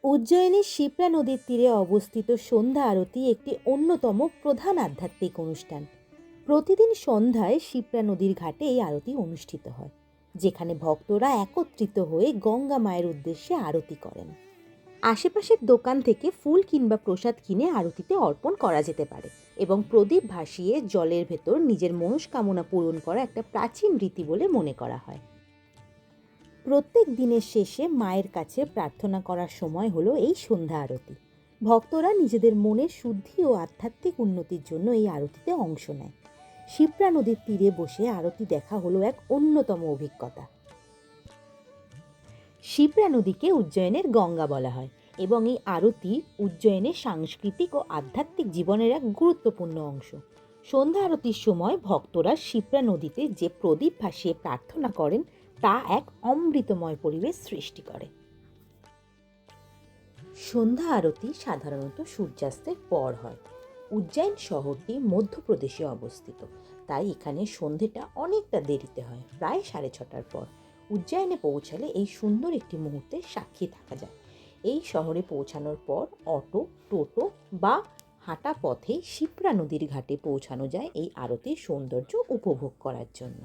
উজ্জয়িনীর শিপ্রা নদীর তীরে অবস্থিত সন্ধ্যা আরতি একটি অন্যতম প্রধান আধ্যাত্মিক অনুষ্ঠান। প্রতিদিন সন্ধ্যায় শিপ্রা নদীর ঘাটে এই আরতি অনুষ্ঠিত হয়, যেখানে ভক্তরা একত্রিত হয়ে গঙ্গা মায়ের উদ্দেশ্যে আরতি করেন। আশেপাশের দোকান থেকে ফুল কিংবা প্রসাদ কিনে আরতিতে অর্পণ করা যেতে পারে এবং প্রদীপ ভাসিয়ে জলের ভেতর নিজের মনস্কামনা পূরণ করা একটা প্রাচীন রীতি বলে মনে করা হয়। প্রত্যেক দিনের শেষে মায়ের কাছে প্রার্থনা করার সময় হলো এই সন্ধ্যা আরতি। ভক্তরা নিজেদের মনের শুদ্ধি ও আধ্যাত্মিক উন্নতির জন্য এই আরতিতে অংশ নেয়। শিপ্রা নদীর তীরে বসে আরতি দেখা হলো এক অন্যতম অভিজ্ঞতা। শিপ্রা নদীকে উজ্জয়িনের গঙ্গা বলা হয় এবং এই আরতি উজ্জয়িনের সাংস্কৃতিক ও আধ্যাত্মিক জীবনের এক গুরুত্বপূর্ণ অংশ। সন্ধ্যা আরতির সময় ভক্তরা শিপ্রা নদীতে যে প্রদীপ ভাসিয়ে প্রার্থনা করেন তা এক অমৃতময় পরিবেশ সৃষ্টি করে। সন্ধ্যা আরতি সাধারণত সূর্যাস্তের পর হয়। উজ্জয়িন শহরটি মধ্যপ্রদেশে অবস্থিত, তাই এখানে সন্ধেটা অনেকটা দেরিতে হয়, প্রায় 6:30টার পর। উজ্জয়িনে পৌঁছালে এই সুন্দর একটি মুহূর্তের সাক্ষী থাকা যায়। এই শহরে পৌঁছানোর পর অটো, টোটো বা হাঁটা পথে শিপ্রা নদীর ঘাটে পৌঁছানো যায় এই আরতির সৌন্দর্য উপভোগ করার জন্য।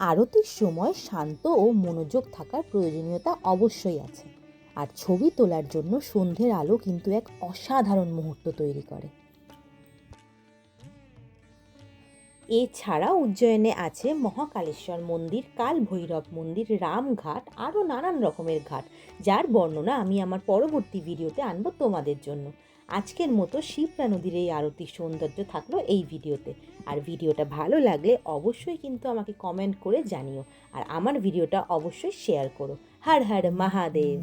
আরতির সময় শান্ত ও মনোযোগ থাকার প্রয়োজনীয়তা অবশ্যই আছে, আর ছবি তোলার জন্য সন্ধ্যের আলো কিন্তু এক অসাধারণ মুহূর্ত তৈরি করে। এছাড়া উজ্জয়িনে আছে মহাকালেশ্বর মন্দির, কাল ভৈরব মন্দির, রামঘাট, আরও নানান রকমের ঘাট, যার বর্ণনা আমি আমার পরবর্তী ভিডিওতে আনবো তোমাদের জন্য। আজকের মতো শিপ্রা নদীর এই আরতির সৌন্দর্য থাকলো এই ভিডিওতে। আর ভিডিওটা ভালো লাগলে অবশ্যই কিন্তু আমাকে কমেন্ট করে জানিও, আর আমার ভিডিওটা অবশ্যই শেয়ার করো। হর হর মহাদেব।